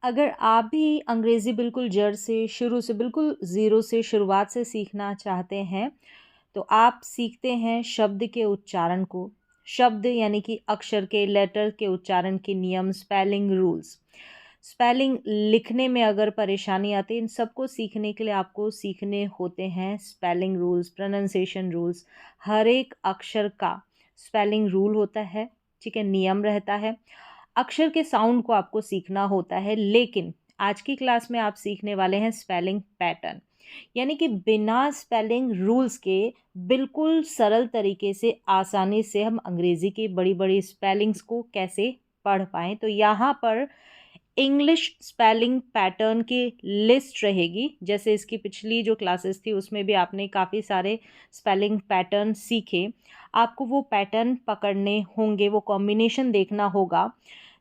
अगर आप भी अंग्रेज़ी बिल्कुल जड़ से, शुरू से, बिल्कुल ज़ीरो से, शुरुआत से सीखना चाहते हैं, तो आप सीखते हैं शब्द के उच्चारण को। शब्द यानी कि अक्षर के, लेटर के उच्चारण के नियम, स्पेलिंग रूल्स। स्पेलिंग लिखने में अगर परेशानी आती है, इन सबको सीखने के लिए आपको सीखने होते हैं स्पेलिंग रूल्स, प्रोनंसिएशन रूल्स। हर एक अक्षर का स्पेलिंग रूल होता है, ठीक है, नियम रहता है। अक्षर के साउंड को आपको सीखना होता है, लेकिन आज की क्लास में आप सीखने वाले हैं स्पेलिंग पैटर्न, यानी कि बिना स्पेलिंग रूल्स के बिल्कुल सरल तरीके से आसानी से हम अंग्रेज़ी की बड़ी बड़ी स्पेलिंग्स को कैसे पढ़ पाएँ। तो यहाँ पर इंग्लिश स्पेलिंग पैटर्न की लिस्ट रहेगी। जैसे इसकी पिछली जो क्लासेस थी उसमें भी आपने काफ़ी सारे स्पेलिंग पैटर्न सीखे, आपको वो पैटर्न पकड़ने होंगे, वो कॉम्बिनेशन देखना होगा।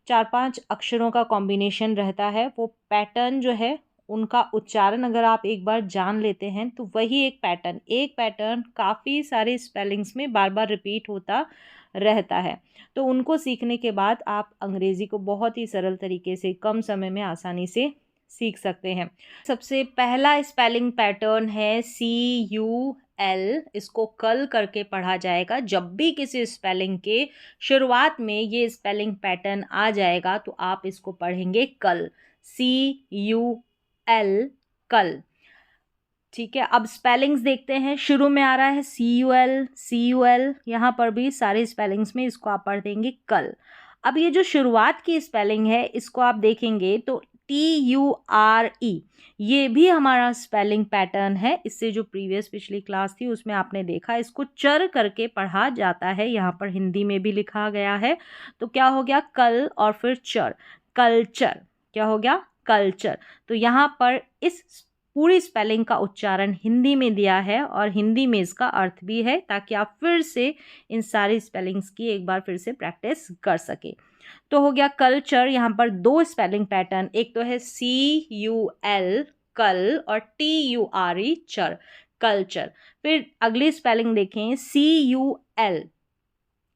4-5 अक्षरों का कॉम्बिनेशन रहता है, वो पैटर्न जो है उनका उच्चारण अगर आप एक बार जान लेते हैं तो वही एक पैटर्न काफ़ी सारे स्पेलिंग्स में बार बार रिपीट होता रहता है। तो उनको सीखने के बाद आप अंग्रेज़ी को बहुत ही सरल तरीके से कम समय में आसानी से सीख सकते हैं। सबसे पहला स्पेलिंग पैटर्न है CUL। इसको कल करके पढ़ा जाएगा। जब भी किसी स्पेलिंग के शुरुआत में ये स्पेलिंग पैटर्न आ जाएगा तो आप इसको पढ़ेंगे कल, CUL, कल। ठीक है, अब स्पेलिंग्स देखते हैं। शुरू में आ रहा है CUL, यहाँ पर भी सारे स्पेलिंग्स में इसको आप पढ़ देंगे कल। अब ये जो शुरुआत की स्पेलिंग है इसको आप देखेंगे तो TURE, ये भी हमारा स्पेलिंग पैटर्न है। इससे जो पिछली क्लास थी उसमें आपने देखा, इसको चर करके पढ़ा जाता है। यहाँ पर हिंदी में भी लिखा गया है। तो क्या हो गया, कल और फिर चर, कल्चर। क्या हो गया, कल्चर। तो यहाँ पर इस पूरी स्पेलिंग का उच्चारण हिंदी में दिया है और हिंदी में इसका अर्थ भी है, ताकि आप फिर से इन सारी स्पेलिंग्स की एक बार फिर से प्रैक्टिस कर सके। तो हो गया कल्चर। यहाँ पर दो स्पेलिंग पैटर्न, एक तो है CUL, कल, और TURE, चर, कल्चर। फिर अगली स्पेलिंग देखें, CUL,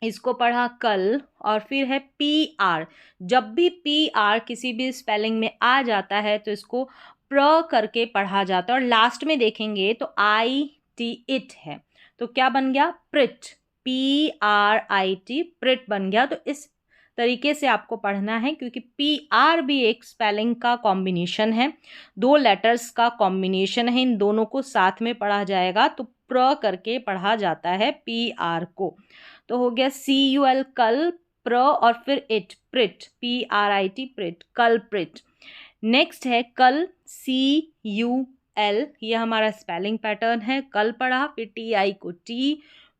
इसको पढ़ा कल, और फिर है PR। जब भी PR किसी भी स्पेलिंग में आ जाता है तो इसको प्र करके पढ़ा जाता है। और लास्ट में देखेंगे तो IT, इट है, तो क्या बन गया, प्रिट, PRIT, प्रिट बन गया। तो इस तरीके से आपको पढ़ना है, क्योंकि PR भी एक स्पेलिंग का कॉम्बिनेशन है, दो लेटर्स का कॉम्बिनेशन है। इन दोनों को साथ में पढ़ा जाएगा तो प्र करके पढ़ा जाता है PR को। तो हो गया CUL, कल, प्र, और फिर इट, प्रिट, PRIT, प्रिट, कल, प्रिट। नेक्स्ट है कल, CUL, ये हमारा स्पेलिंग पैटर्न है। कल पढ़ा, फिर TI को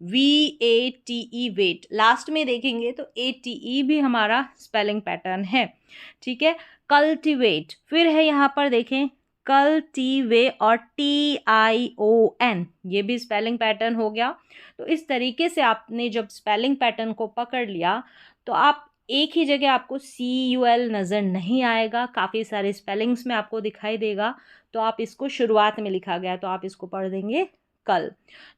VATE, वेट। लास्ट में देखेंगे तो ATE भी हमारा स्पेलिंग पैटर्न है। ठीक है, कल्टिवेट। फिर है यहाँ पर देखें कल्टिवे और TION, ये भी स्पेलिंग पैटर्न हो गया। तो इस तरीके से आपने जब स्पेलिंग पैटर्न को पकड़ लिया तो आप एक ही जगह आपको CUL नज़र नहीं आएगा, काफ़ी सारे स्पेलिंग्स में आपको दिखाई देगा। तो आप इसको शुरुआत में लिखा गया तो आप इसको पढ़ देंगे कल।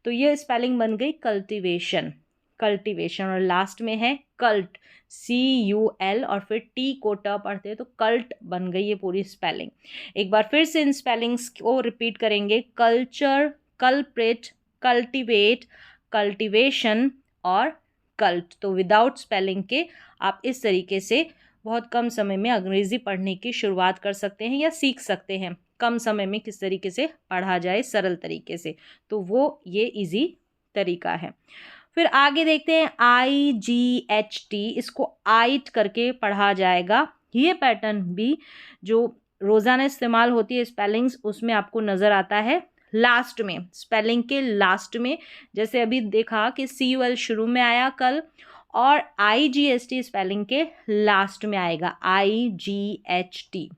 तो ये स्पेलिंग बन गई कल्टिवेशन, कल्टिवेशन। और लास्ट में है कल्ट, CUL, और फिर T को ट पढ़ते हैं तो कल्ट बन गई ये पूरी स्पेलिंग। एक बार फिर से इन स्पेलिंग्स को रिपीट करेंगे, कल्चर, कल्प्रिट, कल्टिवेट, कल्टिवेशन और कल्ट। तो विदाउट स्पेलिंग के आप इस तरीके से बहुत कम समय में अंग्रेज़ी पढ़ने की शुरुआत कर सकते हैं या सीख सकते हैं। कम समय में किस तरीके से पढ़ा जाए सरल तरीके से, तो वो ये इजी तरीका है। फिर आगे देखते हैं IGHT, इसको आइट करके पढ़ा जाएगा। ये पैटर्न भी जो रोज़ाना इस्तेमाल होती है स्पेलिंग्स, उसमें आपको नज़र आता है लास्ट में, स्पेलिंग के लास्ट में। जैसे अभी देखा कि CUL शुरू में आया कल, और IGHT स्पेलिंग के लास्ट में आएगा, IGHT,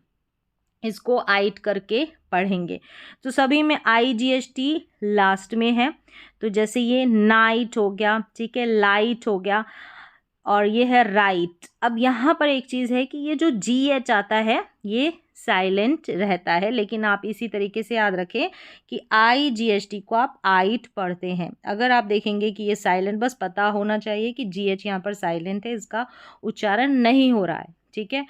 इसको आइट करके पढ़ेंगे। तो सभी में IGHT लास्ट में है। तो जैसे ये नाइट हो गया, ठीक है, लाइट हो गया, और ये है राइट। अब यहाँ पर एक चीज़ है कि ये जो GH आता है ये साइलेंट रहता है, लेकिन आप इसी तरीके से याद रखें कि IGHT को आप आइट पढ़ते हैं। अगर आप देखेंगे कि ये साइलेंट, बस पता होना चाहिए कि GH यहाँ पर साइलेंट है, इसका उच्चारण नहीं हो रहा है। ठीक है,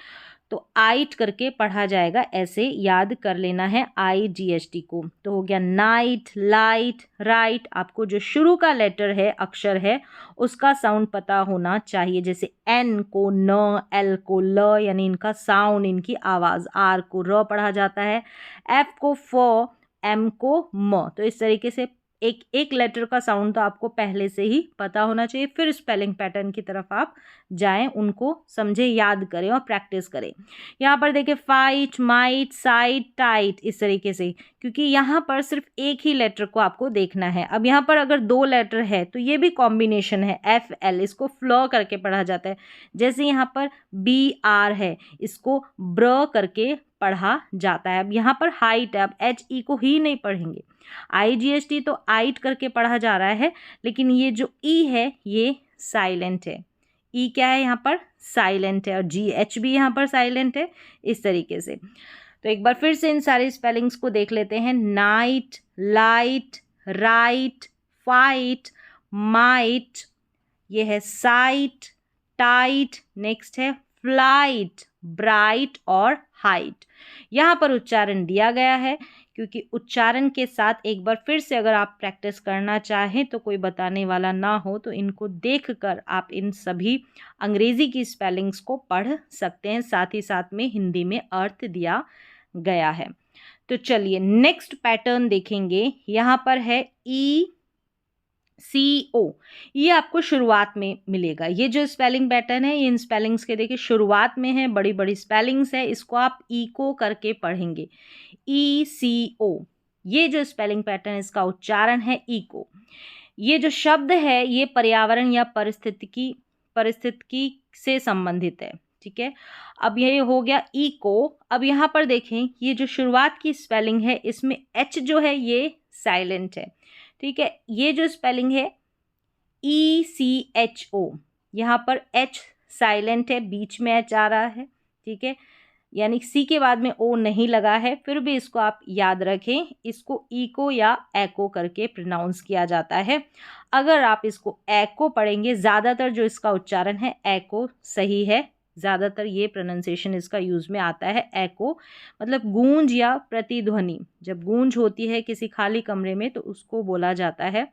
तो आइट करके पढ़ा जाएगा, ऐसे याद कर लेना है IGST को। तो हो गया नाइट, लाइट, राइट। आपको जो शुरू का लेटर है, अक्षर है, उसका साउंड पता होना चाहिए। जैसे N को न, L को ल, यानी इनका साउंड, इनकी आवाज़। R को र पढ़ा जाता है, F को फ, M को म। तो इस तरीके से एक एक लेटर का साउंड तो आपको पहले से ही पता होना चाहिए। फिर स्पेलिंग पैटर्न की तरफ आप जाएं, उनको समझें, याद करें और प्रैक्टिस करें। यहाँ पर देखिए फाइट, माइट, साइट, टाइट, इस तरीके से, क्योंकि यहाँ पर सिर्फ एक ही लेटर को आपको देखना है। अब यहाँ पर अगर 2 लेटर है तो ये भी कॉम्बिनेशन है, FL, इसको फ्ल करके पढ़ा जाता है। जैसे यहाँ पर BR है, इसको ब्र करके पढ़ा जाता है। अब यहाँ पर हाइट है, अब HE को ही नहीं पढ़ेंगे। IGST तो आइट करके पढ़ा जा रहा है, लेकिन ये जो E है ये साइलेंट है। E क्या है यहाँ पर? साइलेंट है। और GH भी यहाँ पर साइलेंट है, इस तरीके से। तो एक बार फिर से इन सारी स्पेलिंग्स को देख लेते हैं। Night, light, right, fight, might, ये है साइट, टाइट, नेक्स्ट है फ्लाइट, ब्राइट और हाइट। यहाँ पर उच्चारण दिया गया है, क्योंकि उच्चारण के साथ एक बार फिर से अगर आप प्रैक्टिस करना चाहें तो कोई बताने वाला ना हो, तो इनको देखकर आप इन सभी अंग्रेजी की स्पेलिंग्स को पढ़ सकते हैं। साथ ही साथ में हिंदी में अर्थ दिया गया है। तो चलिए नेक्स्ट पैटर्न देखेंगे। यहाँ पर है ECO, ये आपको शुरुआत में मिलेगा। ये जो स्पेलिंग पैटर्न है, ये इन स्पेलिंग्स के देखिए शुरुआत में है, बड़ी बड़ी स्पेलिंग्स है, इसको आप इको करके पढ़ेंगे। ECO, ये जो स्पेलिंग पैटर्न, इसका उच्चारण है इको। ये जो शब्द है ये पर्यावरण या परिस्थितिकी से संबंधित है, ठीक है। अब ये हो गया इको। अब यहाँ पर देखें, ये जो शुरुआत की स्पेलिंग है, इसमें H जो है ये साइलेंट है, ठीक है। ये जो स्पेलिंग है ECHO, यहाँ पर H साइलेंट है, बीच में H आ रहा है, ठीक है, यानी C के बाद में O नहीं लगा है। फिर भी इसको आप याद रखें, इसको इको या एको करके प्रोनाउंस किया जाता है। अगर आप इसको एको पढ़ेंगे, ज़्यादातर जो इसका उच्चारण है एको सही है, ज़्यादातर ये प्रोनाउंसिएशन इसका यूज़ में आता है। एको मतलब गूंज या प्रतिध्वनि। जब गूंज होती है किसी खाली कमरे में तो उसको बोला जाता है,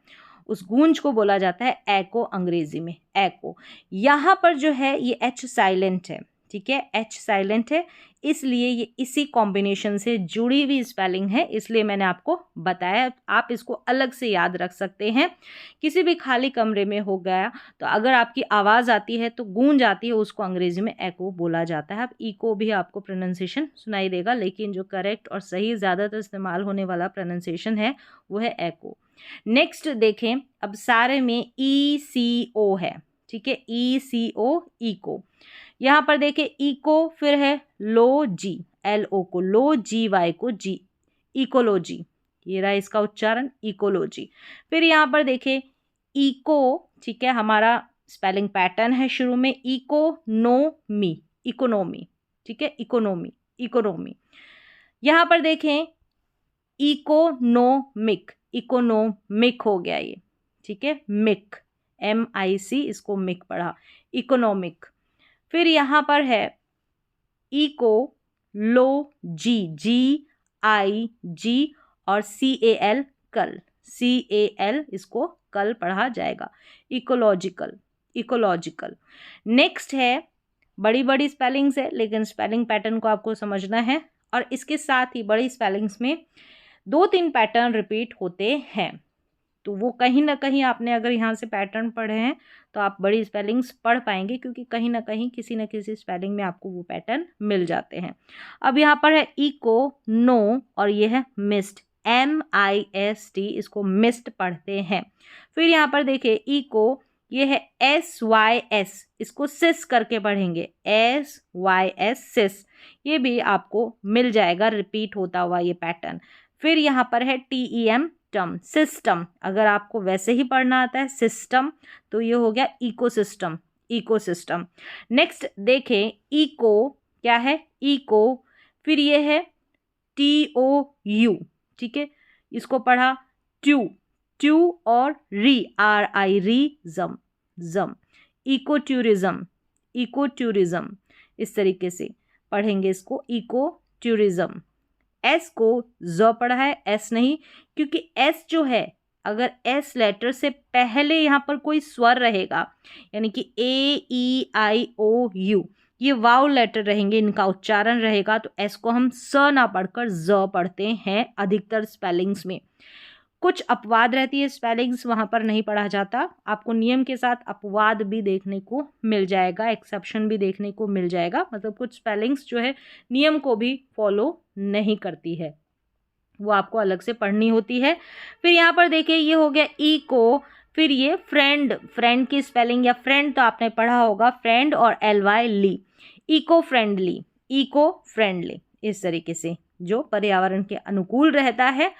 उस गूंज को बोला जाता है एको, अंग्रेजी में एको। यहाँ पर जो है ये H साइलेंट है, ठीक है, H साइलेंट है, इसलिए ये इसी कॉम्बिनेशन से जुड़ी हुई स्पेलिंग है, इसलिए मैंने आपको बताया। आप इसको अलग से याद रख सकते हैं। किसी भी खाली कमरे में हो गया तो अगर आपकी आवाज़ आती है तो गूंज आती है, उसको अंग्रेजी में एको बोला जाता है। अब इको भी आपको प्रोनाउंसिएशन सुनाई देगा, लेकिन जो करेक्ट और सही ज़्यादातर इस्तेमाल होने वाला प्रोनाउंसिएशन है वो है एको। नेक्स्ट देखें, अब सारे में ECO है, ठीक है, ECO, इको। यहाँ पर देखें इको, फिर है लो जी, LO को लो, GY को जी, इकोलॉजी, ये रहा इसका उच्चारण इकोलॉजी। फिर यहाँ पर देखें इको, ठीक है, हमारा स्पेलिंग पैटर्न है शुरू में इकोनोमी, इकोनॉमी, ठीक है, इकोनॉमी, इकोनॉमी। यहाँ पर देखें इकोनोमिक, इकोनोमिक हो गया ये, ठीक है, मिक, MIC, इसको मिक पढ़ा, इकोनॉमिक। फिर यहाँ पर है इको, लो जी, GIG और CAL, कल, CAL, इसको कल पढ़ा जाएगा, इकोलॉजिकल, इकोलॉजिकल। नेक्स्ट है, बड़ी बड़ी स्पेलिंग्स है, लेकिन स्पेलिंग पैटर्न को आपको समझना है। और इसके साथ ही बड़ी स्पेलिंग्स में 2-3 पैटर्न रिपीट होते हैं, तो वो कहीं ना कहीं आपने अगर यहाँ से पैटर्न पढ़े हैं तो आप बड़ी स्पेलिंग्स पढ़ पाएंगे, क्योंकि कहीं ना कहीं किसी न किसी स्पेलिंग में आपको वो पैटर्न मिल जाते हैं। अब यहाँ पर है इको, नो, और ये है मिस्ट, MIST, इसको मिस्ट पढ़ते हैं। फिर यहाँ पर देखिए इको, ये है SYS, इसको सिस करके पढ़ेंगे, SYS, सिस, ये भी आपको मिल जाएगा रिपीट होता हुआ ये पैटर्न। फिर यहाँ पर है TEM, टम, सिस्टम, अगर आपको वैसे ही पढ़ना आता है सिस्टम तो ये हो गया इकोसिस्टम, इकोसिस्टम। नेक्स्ट देखें इको, क्या है इको, फिर ये है TOU, ठीक है, इसको पढ़ा ट्यू, ट्यू और RI, रीजम, जम, इको टूरिज्म, इको टूरिज्म, इस तरीके से। पढ़ेंगे इसको इको टूरिज्म। एस को ज पढ़ा है, एस नहीं, क्योंकि एस जो है अगर एस लेटर से पहले यहाँ पर कोई स्वर रहेगा यानी कि ए ई आई ओ यू, ये वाउल लेटर रहेंगे, इनका उच्चारण रहेगा, तो एस को हम स ना पढ़कर ज पढ़ते हैं अधिकतर स्पेलिंग्स में। कुछ अपवाद रहती है स्पेलिंग्स, वहाँ पर नहीं पढ़ा जाता। आपको नियम के साथ अपवाद भी देखने को मिल जाएगा, एक्सेप्शन भी देखने को मिल जाएगा, मतलब कुछ स्पेलिंग्स जो है नियम को भी फॉलो नहीं करती है, वो आपको अलग से पढ़नी होती है। फिर यहाँ पर देखिए ये हो गया इको, फिर ये फ्रेंड, फ्रेंड की स्पेलिंग या फ्रेंड तो आपने पढ़ा होगा, फ्रेंड और LY ली, इको फ्रेंडली, इको फ्रेंडली, इस तरीके से जो पर्यावरण के अनुकूल रहता है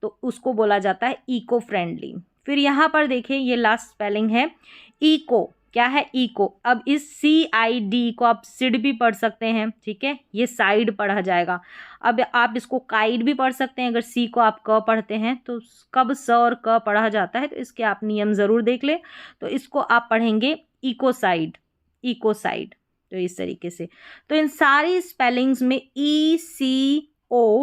तो उसको बोला जाता है इको फ्रेंडली। फिर यहाँ पर देखिए ये लास्ट स्पेलिंग है इको, क्या है इको। अब इस CID को आप सिड भी पढ़ सकते हैं, ठीक है, ये साइड पढ़ा जाएगा। अब आप इसको काइड भी पढ़ सकते हैं, अगर सी को आप क पढ़ते हैं तो कब स और क पढ़ा जाता है, तो इसके आप नियम ज़रूर देख लें। तो इसको आप पढ़ेंगे इकोसाइड, इकोसाइड, तो इस तरीके से। तो इन सारी स्पेलिंग्स में ECO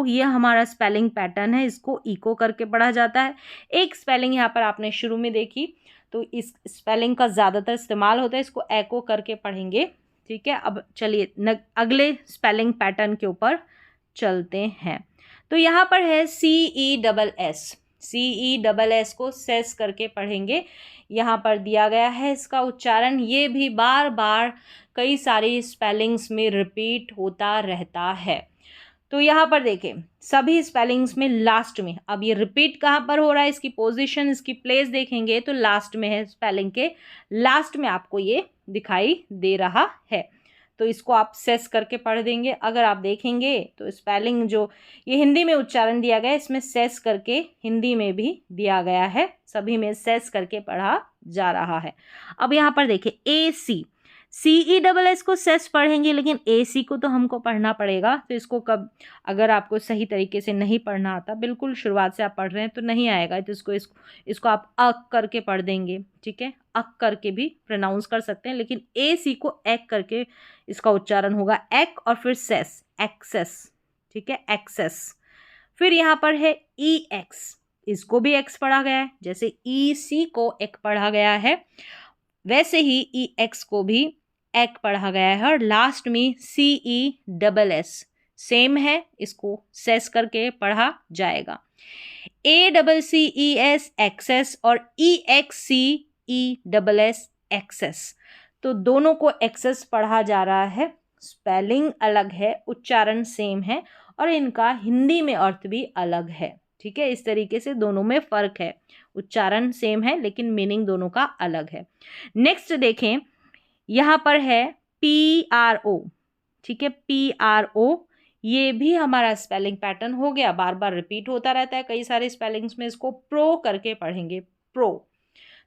ये हमारा स्पेलिंग पैटर्न है, इसको इको करके पढ़ा जाता है। एक स्पेलिंग यहाँ पर आपने शुरू में देखी, तो इस स्पेलिंग का ज़्यादातर इस्तेमाल होता है, इसको एको करके पढ़ेंगे, ठीक है। अब चलिए अगले स्पेलिंग पैटर्न के ऊपर चलते हैं। तो यहाँ पर है CESS, CESS को सेस करके पढ़ेंगे। यहाँ पर दिया गया है इसका उच्चारण, ये भी बार बार कई सारी स्पेलिंग्स में रिपीट होता रहता है। तो यहाँ पर देखें सभी स्पेलिंग्स में लास्ट में, अब ये रिपीट कहाँ पर हो रहा है, इसकी पोजीशन, इसकी प्लेस देखेंगे तो लास्ट में है, स्पेलिंग के लास्ट में आपको ये दिखाई दे रहा है। तो इसको आप सेस करके पढ़ देंगे। अगर आप देखेंगे तो स्पेलिंग जो ये हिंदी में उच्चारण दिया गया है, इसमें सेस करके हिंदी में भी दिया गया है, सभी में सेस करके पढ़ा जा रहा है। अब यहाँ पर देखिए AC, CESS को सेस पढ़ेंगे, लेकिन AC को तो हमको पढ़ना पड़ेगा। तो इसको कब, अगर आपको सही तरीके से नहीं पढ़ना आता, बिल्कुल शुरुआत से आप पढ़ रहे हैं तो नहीं आएगा, तो इसको आप अक करके पढ़ देंगे, ठीक है, अक करके भी प्रोनाउंस कर सकते हैं, लेकिन AC को एक करके इसका उच्चारण होगा, एक और फिर सेस, एक्सेस, ठीक है, एक्सेस। फिर यहाँ पर है EX, इसको भी एक्स पढ़ा गया है, जैसे EC को एक पढ़ा गया है वैसे ही EX को भी एक पढ़ा गया है, और लास्ट में CESS सेम है, इसको सेस करके पढ़ा जाएगा। ACCES एक्सेस और EXCESS एक्सेस, तो दोनों को एक्सेस पढ़ा जा रहा है, स्पेलिंग अलग है, उच्चारण सेम है, और इनका हिंदी में अर्थ भी अलग है, ठीक है। इस तरीके से दोनों में फ़र्क है, उच्चारण सेम है लेकिन मीनिंग दोनों का अलग है। नेक्स्ट देखें, यहाँ पर है PRO, ठीक है, PRO, ये भी हमारा स्पेलिंग पैटर्न हो गया, बार बार रिपीट होता रहता है कई सारे स्पेलिंग्स में। इसको प्रो करके पढ़ेंगे, प्रो,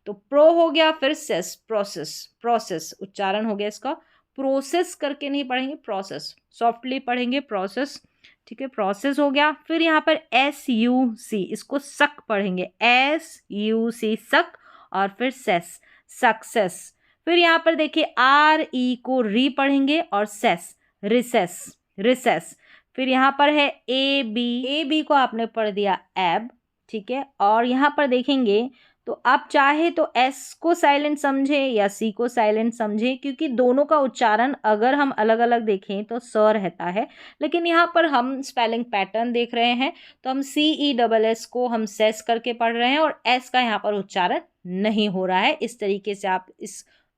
तो प्रो हो गया, फिर सेस, प्रोसेस, प्रोसेस उच्चारण हो गया इसका, प्रोसेस करके नहीं पढ़ेंगे, प्रोसेस, सॉफ्टली पढ़ेंगे, प्रोसेस, ठीक है, प्रोसेस हो गया। फिर यहाँ पर SUC, इसको सक पढ़ेंगे, SUC सक, और फिर सेस, सक्सेस। फिर यहाँ पर देखिए RE को री पढ़ेंगे, और सेस, रिसेस, रिसेस। फिर यहाँ पर है AB को आपने पढ़ दिया एब, ठीक है। और यहाँ पर देखेंगे तो आप चाहे तो S को साइलेंट समझे या C को साइलेंट समझे, क्योंकि दोनों का उच्चारण अगर हम अलग अलग देखें तो स रहता है, लेकिन यहाँ पर हम स्पेलिंग पैटर्न देख रहे हैं, तो हम CESS को हम सेस करके पढ़ रहे हैं, और S का यहाँ पर उच्चारण नहीं हो रहा है। इस तरीके से आप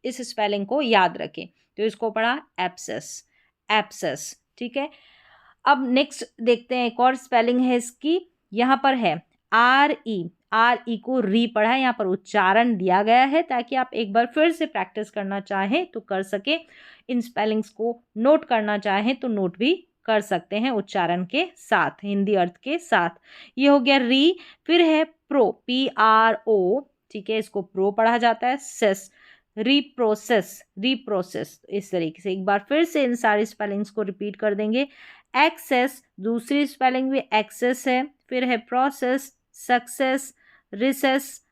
इस स्पेलिंग को याद रखें। तो इसको पढ़ा एब्सेस, एब्सेस, ठीक है। अब नेक्स्ट देखते हैं, एक और स्पेलिंग है इसकी, यहाँ पर है RE को री पढ़ा है, यहाँ पर उच्चारण दिया गया है ताकि आप एक बार फिर से प्रैक्टिस करना चाहें तो कर सके, इन स्पेलिंग्स को नोट करना चाहें तो नोट भी कर सकते हैं उच्चारण के साथ, हिंदी अर्थ के साथ। ये हो गया री। फिर है प्रो, PRO, ठीक है, इसको प्रो पढ़ा जाता है, सेस, रीप्रोसेस, रीप्रोसेस। इस तरीके से एक बार फिर से इन सारी स्पेलिंग्स को रिपीट कर देंगे। एक्सेस, दूसरी स्पेलिंग भी एक्सेस है। फिर है प्रोसेस, सक्सेस, रिसेस,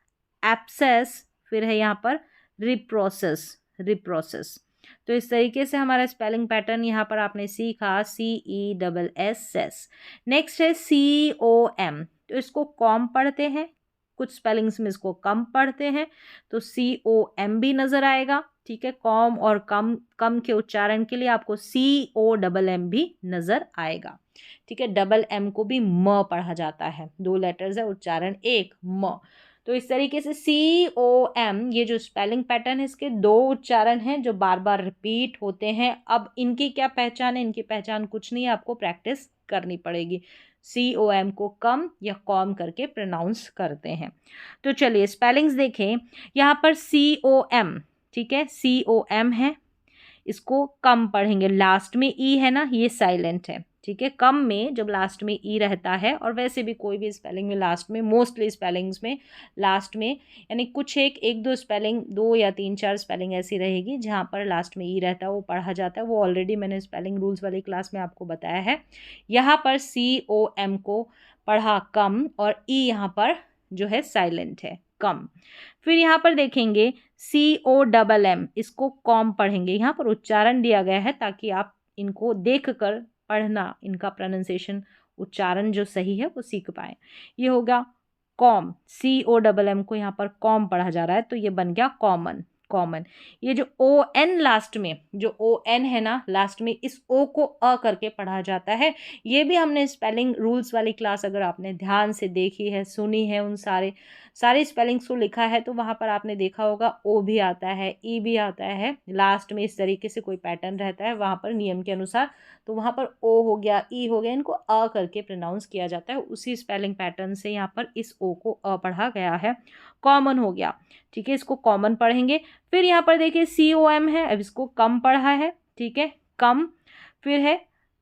एब्सेस। फिर है यहाँ पर रिप्रोसेस, रिप्रोसेस। तो इस तरीके से हमारा स्पेलिंग पैटर्न यहाँ पर आपने सीखा, CESS। नेक्स्ट है COM, तो इसको कॉम पढ़ते हैं, कुछ स्पेलिंग्स में इसको कम पढ़ते हैं, तो COM भी नज़र आएगा। ठीक है, कॉम और कम कम के उच्चारण के लिए आपको COMM भी नज़र आएगा। ठीक है, डबल M को भी म पढ़ा जाता है, 2 लेटर्स है, उच्चारण एक, म। तो इस तरीके से COM, ये जो स्पेलिंग पैटर्न है इसके 2 उच्चारण हैं जो बार बार रिपीट होते हैं। अब इनकी क्या पहचान है? इनकी पहचान कुछ नहीं है, आपको प्रैक्टिस करनी पड़ेगी। COM को कम या कॉम करके प्रोनाउंस करते हैं। तो चलिए स्पेलिंग्स देखें। यहाँ पर COM, ठीक है, COM है, इसको कम पढ़ेंगे, लास्ट में ई है ना, ये साइलेंट है। ठीक है, कम में जब लास्ट में ई रहता है, और वैसे भी कोई भी स्पेलिंग में लास्ट में, मोस्टली स्पेलिंग्स में लास्ट में, यानी कुछ एक दो स्पेलिंग, 2 या 3-4 स्पेलिंग ऐसी रहेगी जहाँ पर लास्ट में ई रहता है, वो पढ़ा जाता है। वो ऑलरेडी मैंने स्पेलिंग रूल्स वाली क्लास में आपको बताया है। यहाँ पर COM को पढ़ा कम, और ई यहाँ पर जो है साइलेंट है, कम। फिर यहाँ पर देखेंगे COMM, इसको कॉम पढ़ेंगे। यहाँ पर उच्चारण दिया गया है ताकि आप इनको देख कर पढ़ना, इनका प्रोनाउंसिएशन, उच्चारण जो सही है वो सीख पाए। ये होगा कॉम, COMM को यहाँ पर कॉम पढ़ा जा रहा है, तो ये बन गया कॉमन, कॉमन। ये जो ON लास्ट में, जो ON है ना लास्ट में, इस O को अ करके पढ़ा जाता है। ये भी हमने स्पेलिंग रूल्स वाली क्लास अगर आपने ध्यान से देखी है, सुनी है, उन सारे स्पेलिंग्स को लिखा है, तो वहाँ पर आपने देखा होगा O भी आता है, E भी आता है, लास्ट में इस तरीके से कोई पैटर्न रहता है वहाँ पर नियम के अनुसार। तो वहाँ पर O हो गया, E हो गया, इनको अ करके प्रोनाउंस किया जाता है। उसी स्पेलिंग पैटर्न से यहाँ पर इस O को अ पढ़ा गया है, कॉमन हो गया। ठीक है, इसको कॉमन पढ़ेंगे। फिर यहाँ पर देखिए COM है, अब इसको कम पढ़ा है। ठीक है, कम। फिर है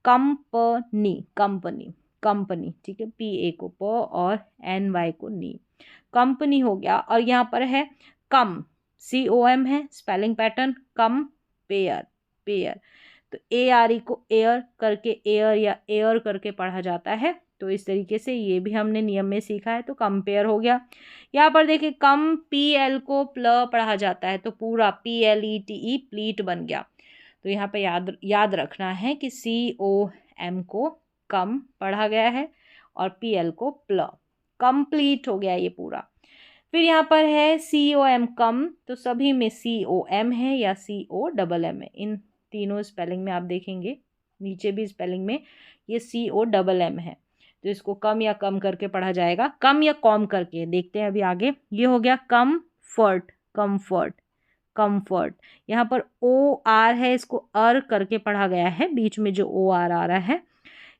कंपनी, कंपनी, कंपनी। ठीक है, PA को प और NY को नी, कंपनी हो गया। और यहाँ पर है कम, COM है, स्पेलिंग पैटर्न कम, पेयर, पेयर। तो ARE को एयर करके एयर या एयर करके पढ़ा जाता है। तो इस तरीके से ये भी हमने नियम में सीखा है, तो कंपेयर हो गया। यहाँ पर देखिए कम, PL को प्ल पढ़ा जाता है, तो पूरा PLETE, प्लीट बन गया। तो यहाँ पे याद रखना है कि COM को कम पढ़ा गया है और PL को प्ल, कंप्लीट हो गया ये पूरा। फिर यहाँ पर है COM कम, तो सभी में COM है या COMM है। इन तीनों स्पेलिंग में आप देखेंगे, नीचे भी स्पेलिंग में ये COMM है, तो इसको कम या कम करके पढ़ा जाएगा, कम या कॉम करके। देखते हैं अभी आगे। ये हो गया कम्फर्ट, कम्फर्ट, कम्फर्ट। यहाँ पर OR है, इसको अर करके पढ़ा गया है, बीच में जो OR आ रहा है।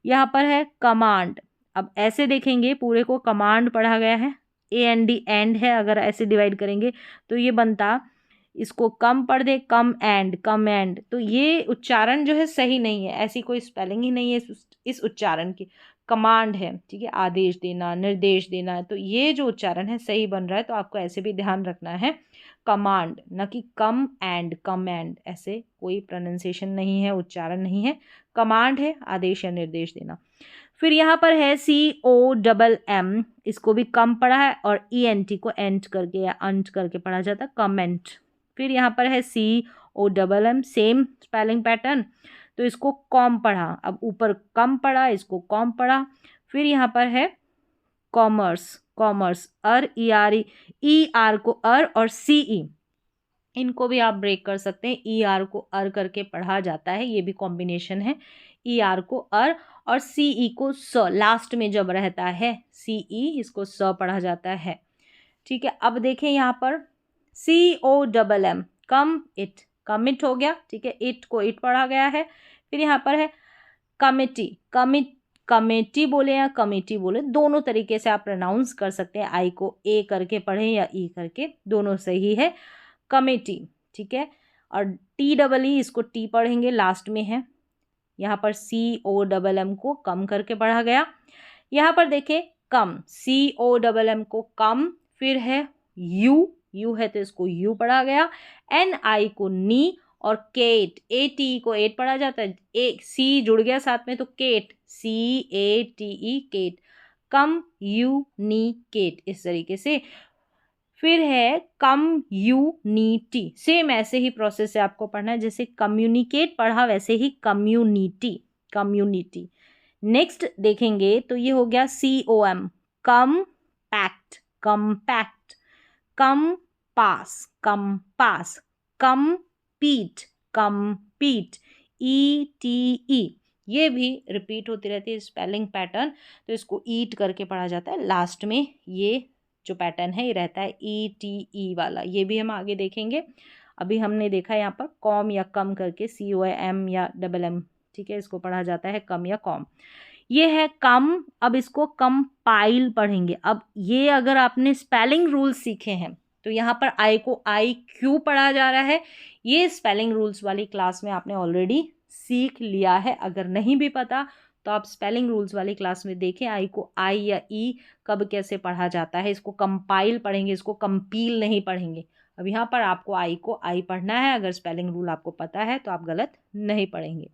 यहाँ पर है कमांड, अब ऐसे देखेंगे पूरे को कमांड पढ़ा गया है, AND एंड है, अगर ऐसे डिवाइड करेंगे तो ये बनता, इसको कम पढ़ दे, कम एंड, कम एंड। तो ये उच्चारण जो है सही नहीं है, ऐसी कोई स्पेलिंग ही नहीं है इस उच्चारण की। कमांड है, ठीक है, आदेश देना, निर्देश देना, तो ये जो उच्चारण है सही बन रहा है। तो आपको ऐसे भी ध्यान रखना है, कमांड, न कि कम एंड, कम एंड, ऐसे कोई प्रोनाउंसिएशन नहीं है, उच्चारण नहीं है। कमांड है आदेश या निर्देश देना। फिर यहाँ पर है COMM, इसको भी कम पढ़ा है, और ENT को एंट करके या अंट करके पढ़ा जाता है, कमेंट। फिर यहाँ पर है COMM, सेम स्पेलिंग पैटर्न, तो इसको कॉम पढ़ा, अब ऊपर कम पढ़ा, इसको कॉम पढ़ा। फिर यहाँ पर है कॉमर्स, कॉमर्स, ER को अर और CE, इनको भी आप ब्रेक कर सकते हैं, ER को अर करके पढ़ा जाता है, ये भी कॉम्बिनेशन है, ER को अर और CE को स, लास्ट में जब रहता है CE, इसको स पढ़ा जाता है। ठीक है, अब देखें यहाँ पर COMM, कम इट, कमिट हो गया। ठीक है, इट को इट पढ़ा गया है। फिर यहाँ पर है कमिटी, कमेटी बोले या कमेटी बोले, दोनों तरीके से आप प्रोनाउंस कर सकते हैं। आई को ए करके पढ़ें या ई करके, दोनों सही है, कमेटी। ठीक है, और TEE, इसको टी पढ़ेंगे, लास्ट में है। यहाँ पर COMM को कम करके पढ़ा गया। यहाँ पर देखें कम, COMM को कम। फिर है यू है तो इसको यू पढ़ा गया, NI को नी, और केट, ATE को एट पढ़ा जाता है, एक C जुड़ गया साथ में, तो cate, CATE, cate, com, mu ni cate, इस तरीके से। फिर है कम्युनिटी, सेम ऐसे ही प्रोसेस से आपको पढ़ना है, जैसे कम्युनिकेट पढ़ा वैसे ही कम्युनिटी, कम्युनिटी। नेक्स्ट देखेंगे तो ये हो गया COM, कम पैक्ट, कंपैक्ट, कम पास, कंपास, कम्पीट, कम्पीट, ETE, ये भी रिपीट होती रहती है स्पेलिंग पैटर्न, तो इसको ईट करके पढ़ा जाता है। लास्ट में ये जो पैटर्न है ये रहता है ETE वाला, ये भी हम आगे देखेंगे। अभी हमने देखा यहाँ पर कॉम या कम करके, COM या MM, ठीक है, इसको पढ़ा जाता है कम या कॉम। ये है कम, अब इसको कंपाइल पढ़ेंगे। अब ये अगर आपने स्पेलिंग रूल्स सीखे हैं तो यहाँ पर आई को आई क्यों पढ़ा जा रहा है, ये स्पेलिंग रूल्स वाली क्लास में आपने ऑलरेडी सीख लिया है। अगर नहीं भी पता तो आप स्पेलिंग रूल्स वाली क्लास में देखें आई को आई या ई कब कैसे पढ़ा जाता है। इसको कंपाइल पढ़ेंगे, इसको कंपील नहीं पढ़ेंगे। अब यहाँ पर आपको आई को आई पढ़ना है, अगर स्पेलिंग रूल आपको पता है तो आप गलत नहीं पढ़ेंगे।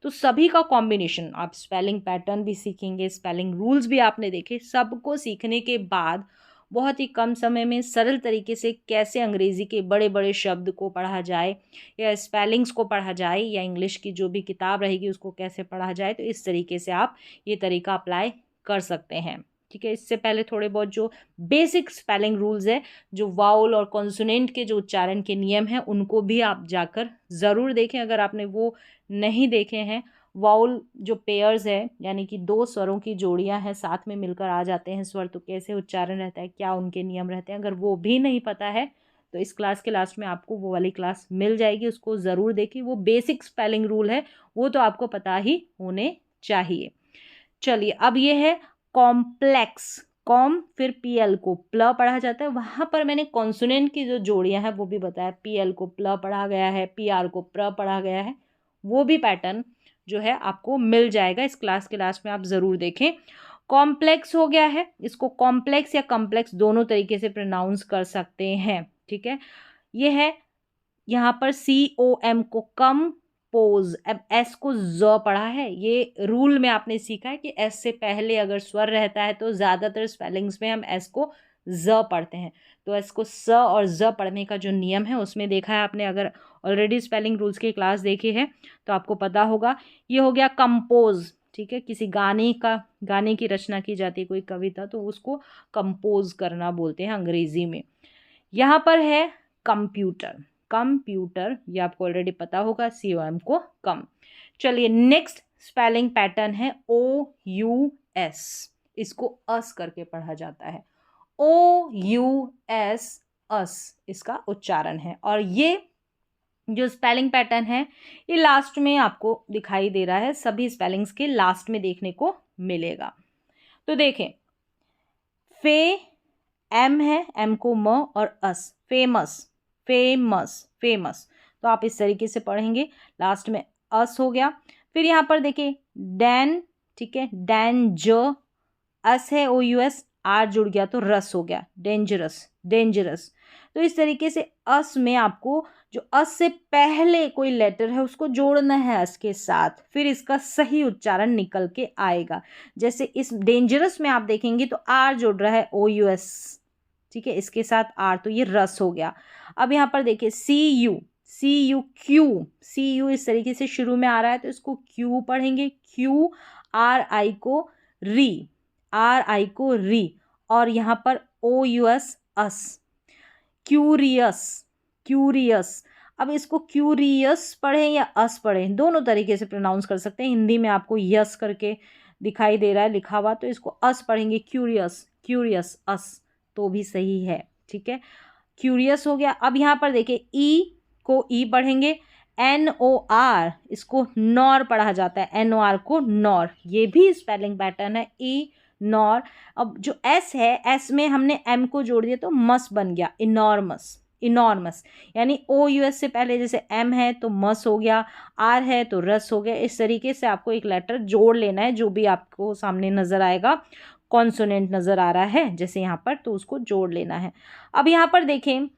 तो सभी का कॉम्बिनेशन, आप स्पेलिंग पैटर्न भी सीखेंगे, स्पेलिंग रूल्स भी आपने देखे, सबको सीखने के बाद बहुत ही कम समय में सरल तरीके से कैसे अंग्रेज़ी के बड़े बड़े शब्द को पढ़ा जाए या स्पेलिंग्स को पढ़ा जाए या इंग्लिश की जो भी किताब रहेगी उसको कैसे पढ़ा जाए, तो इस तरीके से आप ये तरीका अप्लाई कर सकते हैं। ठीक है, इससे पहले थोड़े बहुत जो बेसिक स्पेलिंग रूल्स है, जो वाउल और कॉन्सोनेंट के जो उच्चारण के नियम हैं, उनको भी आप जाकर ज़रूर देखें अगर आपने वो नहीं देखे हैं। वाउल जो पेयर्स है, यानी कि दो स्वरों की जोड़ियां हैं, साथ में मिलकर आ जाते हैं स्वर, तो कैसे उच्चारण रहता है, क्या उनके नियम रहते हैं, अगर वो भी नहीं पता है तो इस क्लास के लास्ट में आपको वो वाली क्लास मिल जाएगी, उसको ज़रूर देखिए। वो बेसिक स्पेलिंग रूल है, वो तो आपको पता ही होने चाहिए। चलिए, अब ये है कॉम्प्लेक्स, कॉम फिर PL को प्ल पढ़ा जाता है, वहाँ पर मैंने कॉन्सोनेंट की जो जोड़ियां हैं वो भी बताया। PL को प्ल पढ़ा गया है, PR को प्र पढ़ा गया है, वो भी पैटर्न जो है आपको मिल जाएगा। इस क्लास के लास्ट में आप ज़रूर देखें। कॉम्प्लेक्स हो गया है, इसको कॉम्प्लेक्स या कम्प्लेक्स दोनों तरीके से प्रोनाउंस कर सकते हैं। ठीक है, ये है यहाँ पर COM को कम पोज, अब S को ज पढ़ा है। ये रूल में आपने सीखा है कि S से पहले अगर स्वर रहता है तो ज़्यादातर स्पेलिंग्स में हम S को ज पढ़ते हैं, तो S को स और ज पढ़ने का जो नियम है उसमें देखा है आपने, अगर ऑलरेडी स्पेलिंग रूल्स की क्लास देखी है तो आपको पता होगा। ये हो गया कंपोज, ठीक है, किसी गाने की रचना की जाती है, कोई कविता, तो उसको कंपोज करना बोलते हैं अंग्रेजी में। यहाँ पर है कंप्यूटर, कंप्यूटर, ये आपको ऑलरेडी पता होगा, COM को कम। चलिए, नेक्स्ट स्पेलिंग पैटर्न है OUS, इसको अस करके पढ़ा जाता है। OUS, अस इसका उच्चारण है, और ये जो स्पेलिंग पैटर्न है ये लास्ट में आपको दिखाई दे रहा है, सभी स्पेलिंग्स के लास्ट में देखने को मिलेगा। तो देखें, फे M है, M को म और अस, फेमस, फेमस, फेमस, तो आप इस तरीके से पढ़ेंगे, लास्ट में अस हो गया। फिर यहाँ पर देखिए डैन, ठीक है, डैन ज, अस है OUS, आर जुड़ गया तो रस हो गया, डेंजरस, डेंजरस। तो इस तरीके से अस में आपको जो अस से पहले कोई लेटर है उसको जोड़ना है अस के साथ, फिर इसका सही उच्चारण निकल के आएगा। जैसे इस डेंजरस में आप देखेंगे तो आर जुड़ रहा है OUS, ठीक है, इसके साथ आर, तो ये रस हो गया। अब यहाँ पर देखिए CU, CU, क्यू, CU इस तरीके से शुरू में आ रहा है तो इसको क्यू पढ़ेंगे, क्यू, RI को री, RI को री, और यहाँ पर OUS, अस, क्यूरियस, क्यूरियस। अब इसको क्यूरियस पढ़ें या अस पढ़ें, दोनों तरीके से प्रोनाउंस कर सकते हैं। हिंदी में आपको यस करके दिखाई दे रहा है लिखा हुआ, तो इसको अस पढ़ेंगे, क्यूरियस, क्यूरियस, अस, तो भी सही है। ठीक है, क्यूरियस हो गया। अब यहाँ पर देखिए ई को ई पढ़ेंगे, NOR इसको नॉर पढ़ा जाता है, NOR को नॉर, ये भी स्पेलिंग पैटर्न है, ई नॉर। अब जो S है, S में हमने M को जोड़ दिया तो मस बन गया, इनॉर्मस, इनॉर्मस, यानी OUS से पहले जैसे M है तो मस हो गया, R है तो रस हो गया। इस तरीके से आपको एक लेटर जोड़ लेना है, जो भी आपको सामने नज़र आएगा, कॉन्सोनेंट नज़र आ रहा है जैसे यहाँ पर, तो उसको जोड़ लेना है। अब यहाँ पर देखें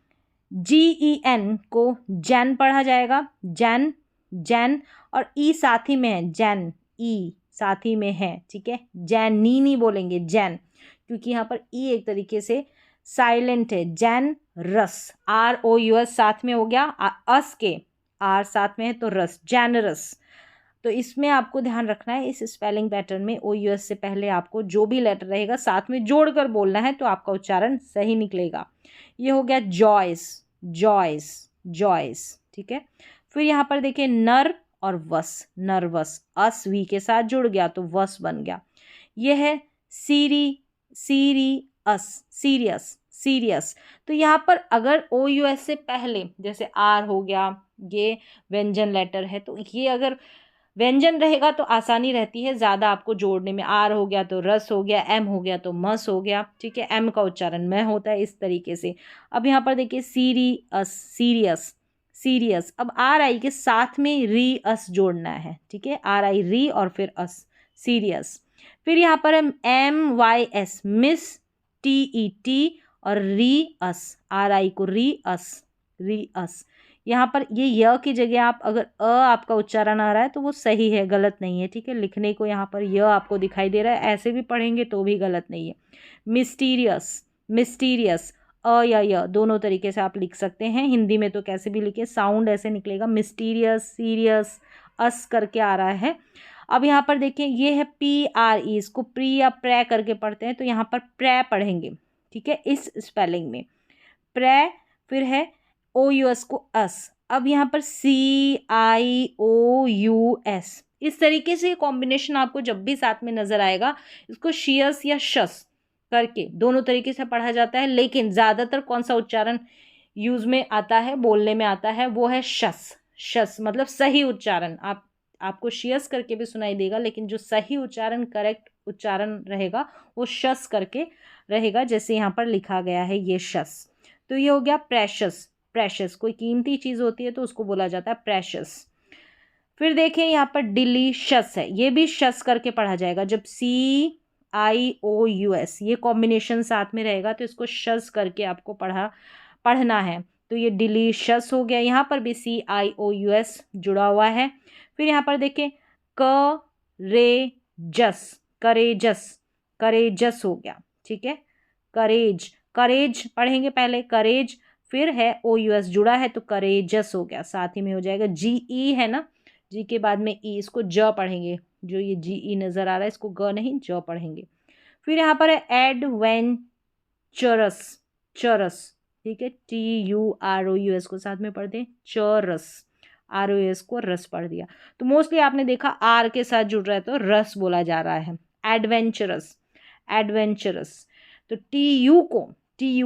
GEN को जैन पढ़ा जाएगा, जैन, जैन, और ई साथ ही में है, जैन, ई साथ ही में है, ठीक है, जैन, नी नहीं बोलेंगे, जैन, क्योंकि यहाँ पर ई एक तरीके से साइलेंट है, जैन रस, ROUS साथ में हो गया, अस के आर साथ में है तो रस, जैनरस। तो इसमें आपको ध्यान रखना है, इस स्पेलिंग पैटर्न में OUS से पहले आपको जो भी लेटर रहेगा साथ में जोड़कर बोलना है तो आपका उच्चारण सही निकलेगा। ये हो गया जॉयस, जॉयस, जॉयस, ठीक है। फिर यहाँ पर देखिए नर और वस, नर्वस, अस वी के साथ जुड़ गया तो वस बन गया। यह है सीरी, सीरियस, सीरियस, सीरियस। तो यहाँ पर अगर OUS से पहले जैसे आर हो गया, ये व्यंजन लेटर है, तो ये अगर व्यंजन रहेगा तो आसानी रहती है ज़्यादा आपको जोड़ने में। आर हो गया तो रस हो गया, एम हो गया तो मस हो गया, ठीक है। एम का उच्चारण में होता है इस तरीके से। अब यहाँ पर देखिए सीरियस, सीरियस, सीरियस। अब RI के साथ में री अस जोड़ना है, ठीक है, RI री और फिर अस, सीरियस। फिर यहाँ पर हम MYS, मिस, TET और री अस, RI को री अस, री अस। यहाँ पर ये य की जगह आप अगर आपका उच्चारण आ रहा है तो वो सही है, गलत नहीं है, ठीक है। लिखने को यहाँ पर य आपको दिखाई दे रहा है, ऐसे भी पढ़ेंगे तो भी गलत नहीं है। मिस्टीरियस, मिस्टीरियस, या य दोनों तरीके से आप लिख सकते हैं। हिंदी में तो कैसे भी लिखे, साउंड ऐसे निकलेगा, मिस्टीरियस, सीरियस, अस करके आ रहा है। अब यहाँ पर देखिए ये है PRE, इसको प्री या प्रे करके पढ़ते हैं तो यहाँ पर प्रे पढ़ेंगे, ठीक है, इस स्पेलिंग में प्रे। फिर है OUS को अस। अब यहाँ पर CIOUS, इस तरीके से कॉम्बिनेशन आपको जब भी साथ में नजर आएगा, इसको शियस या शस करके दोनों तरीके से पढ़ा जाता है, लेकिन ज़्यादातर कौन सा उच्चारण यूज में आता है, बोलने में आता है, वो है शस। शस मतलब सही उच्चारण। आपको शियस करके भी सुनाई देगा, लेकिन जो सही उच्चारण, करेक्ट उच्चारण रहेगा वो शस करके रहेगा, जैसे यहाँ पर लिखा गया है ये शस। तो ये हो गया प्रेशस, प्रेशस कोई कीमती चीज़ होती है तो उसको बोला जाता है प्रेशस। फिर देखें यहाँ पर डिलीशियस है, ये भी शस करके पढ़ा जाएगा। जब CIOUS ये कॉम्बिनेशन साथ में रहेगा तो इसको शस करके आपको पढ़ना है। तो ये डिलीशियस हो गया, यहाँ पर भी CIOUS जुड़ा हुआ है। फिर यहाँ पर देखें करेजस, करेजस, करेजस हो गया, ठीक है। करेज, करेज पढ़ेंगे पहले, करेज, फिर है OUS जुड़ा है तो करेजस हो गया, साथ ही में हो जाएगा GE है ना, जी के बाद में ई, इसको j पढ़ेंगे, जो ये GE नज़र आ रहा है इसको ग नहीं ज पढ़ेंगे। फिर यहाँ पर है एडवेंचरस, चरस, ठीक है, TUROUS को साथ में पढ़ते हैं, चरस, ROS को रस पढ़ दिया। तो मोस्टली आपने देखा R के साथ जुड़ रहा है तो रस बोला जा रहा है, एडवेंचरस, एडवेंचरस। तो TU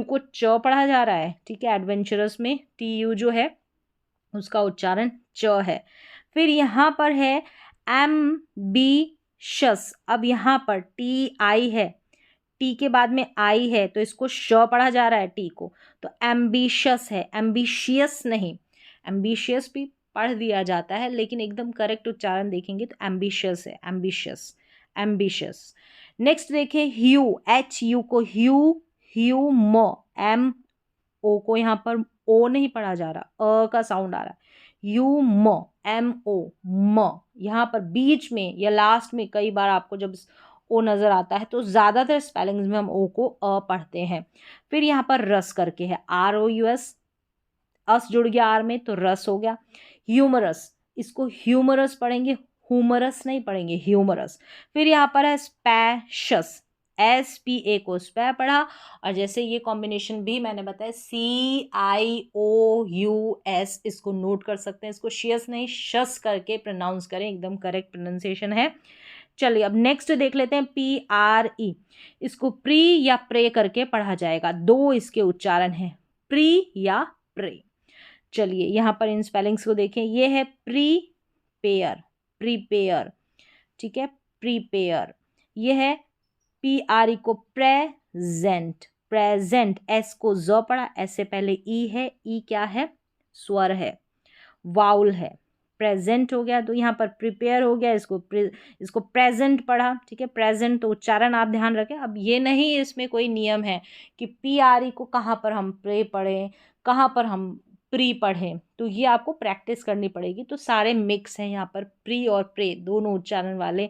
को च पढ़ा जा रहा है, ठीक है। एडवेंचरस में TU जो है उसका उच्चारण च है। फिर यहाँ पर है एम्बिशस। अब यहाँ पर TI है, टी के बाद में आई है तो इसको श पढ़ा जा रहा है टी को, तो एम्बिशस है, एम्बिशियस नहीं। एम्बिशियस भी पढ़ दिया जाता है लेकिन एकदम करेक्ट उच्चारण देखेंगे तो एम्बिशियस है, एम्बिशियस, एम्बिशियस। नेक्स्ट देखें ह्यू, HU को ह्यू, ह्यूम, MO को यहाँ पर ओ नहीं पढ़ा जा रहा, का साउंड आ रहा है, ह्यूम, MO, म। यहाँ पर बीच में या लास्ट में कई बार आपको जब ओ नज़र आता है तो ज़्यादातर स्पेलिंग्स में हम ओ को पढ़ते हैं। फिर यहाँ पर रस करके है, ROUS, अस जुड़ गया आर में तो रस हो गया। ह्यूमरस, इसको ह्यूमरस पढ़ेंगे, हुमरस नहीं पढ़ेंगे, ह्यूमरस। फिर यहाँ पर है स्पैशस, SPA को स्पै पढ़ा, और जैसे ये कॉम्बिनेशन भी मैंने बताया CIOUS, इसको नोट कर सकते हैं, इसको शियस नहीं शस करके प्रोनाउंस करें, एकदम करेक्ट प्रोनाउंसिएशन है। चलिए अब नेक्स्ट देख लेते हैं PRE, इसको प्री या प्रे करके पढ़ा जाएगा, दो इसके उच्चारण हैं, प्री या प्रे। चलिए यहाँ पर इन स्पेलिंग्स को देखें, ये है प्रीपेयर, प्रीपेयर, ठीक है, प्रीपेयर। ये है PRE को प्रेजेंट, प्रेजेंट, S को ज पढ़ा, S से पहले ई है, ई क्या है, स्वर है, वाउल है, प्रेजेंट हो गया। तो यहाँ पर प्रिपेयर हो गया, इसको प्रेजेंट पढ़ा, ठीक है, प्रेजेंट। तो उच्चारण आप ध्यान रखें। अब ये नहीं इसमें कोई नियम है कि PRE को कहाँ पर हम प्रे पढ़ें, कहाँ पर हम प्री पढ़ें, तो ये आपको प्रैक्टिस करनी पड़ेगी। तो सारे मिक्स हैं यहाँ पर, प्री और प्रे दोनों उच्चारण वाले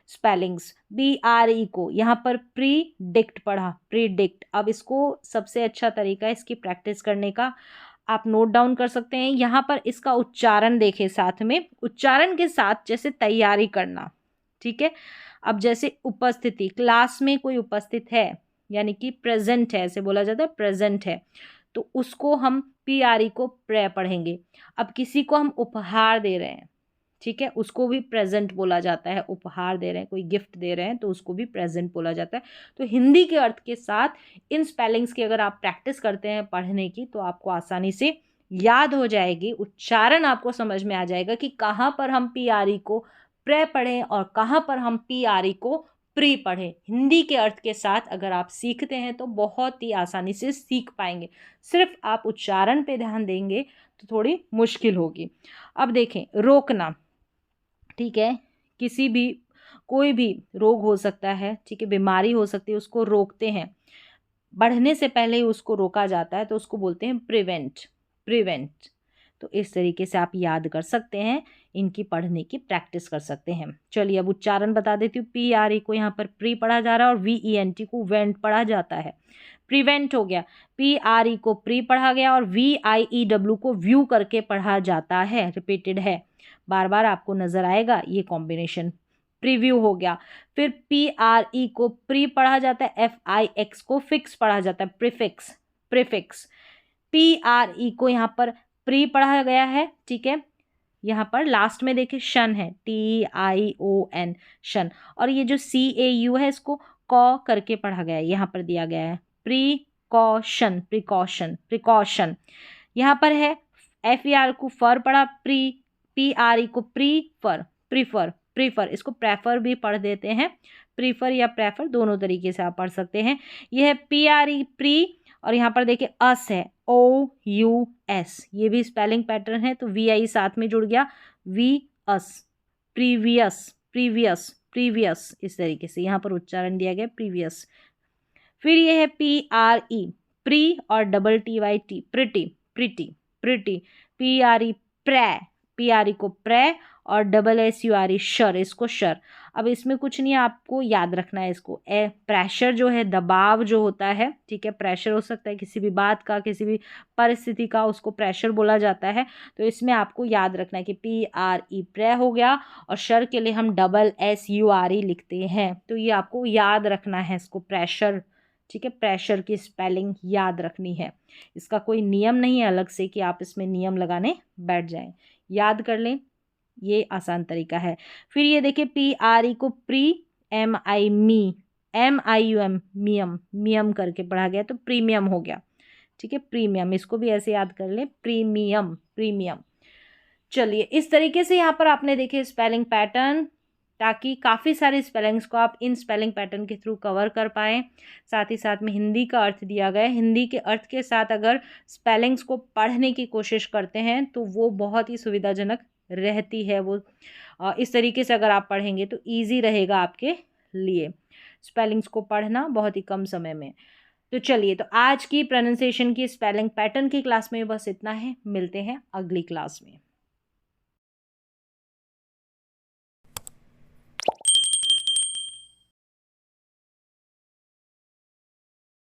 स्पेलिंग्स, BRE को यहाँ पर प्रीडिक्ट पढ़ा, प्रीडिक्ट। अब इसको सबसे अच्छा तरीका है इसकी प्रैक्टिस करने का, आप नोट डाउन कर सकते हैं। यहाँ पर इसका उच्चारण देखें, साथ में उच्चारण के साथ जैसे तैयारी करना, ठीक है। अब जैसे उपस्थिति, क्लास में कोई उपस्थित है यानी कि प्रेजेंट है, ऐसे बोला जाता है प्रेजेंट है, तो उसको हम PRE को प्रे पढ़ेंगे। अब किसी को हम उपहार दे रहे हैं, ठीक है, उसको भी प्रेजेंट बोला जाता है। उपहार दे रहे हैं, कोई गिफ्ट दे रहे हैं तो उसको भी प्रेजेंट बोला जाता है। तो हिंदी के अर्थ के साथ इन स्पेलिंग्स की अगर आप प्रैक्टिस करते हैं पढ़ने की तो आपको आसानी से याद हो जाएगी, उच्चारण आपको समझ में आ जाएगा कि कहाँ पर हम PRE को प्रे पढ़ें और कहाँ पर हम PRE को प्री पढ़ें। हिंदी के अर्थ के साथ अगर आप सीखते हैं तो बहुत ही आसानी से सीख पाएंगे। सिर्फ आप उच्चारण पे ध्यान देंगे तो थोड़ी मुश्किल होगी। अब देखें, रोकना, ठीक है, किसी भी कोई भी रोग हो सकता है, ठीक है, बीमारी हो सकती है, उसको रोकते हैं, बढ़ने से पहले ही उसको रोका जाता है तो उसको बोलते हैं प्रिवेंट, प्रिवेंट। तो इस तरीके से आप याद कर सकते हैं, इनकी पढ़ने की प्रैक्टिस कर सकते हैं। चलिए अब उच्चारण बता देती हूँ। PRE को यहाँ पर प्री पढ़ा जा रहा है और VENT को वेंट पढ़ा जाता है। प्रिवेंट हो गया, PRE को प्री पढ़ा गया और VIEW को व्यू करके पढ़ा जाता है, रिपीटेड है, बार बार आपको नजर आएगा ये कॉम्बिनेशन। प्रीव्यू हो गया, फिर PRE को प्री पढ़ा जाता है, FIX को फिक्स पढ़ा जाता है, प्रीफिक्स, प्रीफिक्स। PRE को यहाँ पर प्री पढ़ा गया है, ठीक है। यहाँ पर लास्ट में देखिए शन है, TION, शन। और ये जो CAU है इसको कॉ करके पढ़ा गया है, यहाँ पर दिया गया है प्रीकॉशन, प्रिकॉशन, प्रिकॉशन। यहाँ पर है FER को फर पढ़ा, PRE को प्रीफर, प्रीफर, प्रीफर, इसको प्रेफर भी पढ़ देते हैं, प्रीफर या प्रेफर दोनों तरीके से आप पढ़ सकते हैं। यह है PRE प्री, और यहाँ पर देखिए अस है, OUS, ये भी स्पेलिंग पैटर्न है तो VI साथ में जुड़ गया, VS, प्रीवियस, प्रीवियस, प्रीवियस, इस तरीके से यहाँ पर उच्चारण दिया गया प्रीवियस। फिर ये है PRE प्री और TTY, pretty, pretty, pretty. PRE pre, PRE को प्रे और SURE शर, इसको शर। अब इसमें कुछ नहीं, आपको याद रखना है इसको, प्रेशर जो है, दबाव जो होता है, ठीक है, प्रेशर हो सकता है किसी भी बात का, किसी भी परिस्थिति का, उसको प्रेशर बोला जाता है। तो इसमें आपको याद रखना है कि PRE प्रे हो गया और शर के लिए हम SURE लिखते हैं, तो ये आपको याद रखना है इसको, प्रेशर, ठीक है, प्रेशर की स्पेलिंग याद रखनी है। इसका कोई नियम नहीं है अलग से कि आप इसमें नियम लगाने बैठ जाएं, याद कर लें, ये आसान तरीका है। फिर ये देखिए PRE को प्री, MIUM, मियम, मियम करके पढ़ा गया तो प्रीमियम हो गया, ठीक है, प्रीमियम, इसको भी ऐसे याद कर लें, प्रीमियम, प्रीमियम। चलिए इस तरीके से यहाँ पर आपने देखे स्पेलिंग पैटर्न, ताकि काफ़ी सारे स्पेलिंग्स को आप इन स्पेलिंग पैटर्न के थ्रू कवर कर पाएँ। साथ ही साथ में हिंदी का अर्थ दिया गया है, हिंदी के अर्थ के साथ अगर स्पेलिंग्स को पढ़ने की कोशिश करते हैं तो वो बहुत ही सुविधाजनक रहती है। वो इस तरीके से अगर आप पढ़ेंगे तो ईजी रहेगा आपके लिए स्पेलिंग्स को पढ़ना बहुत ही कम समय में। तो चलिए, तो आज की प्रोनाउंसिएशन की स्पेलिंग पैटर्न की क्लास में बस इतना है, मिलते हैं अगली क्लास में।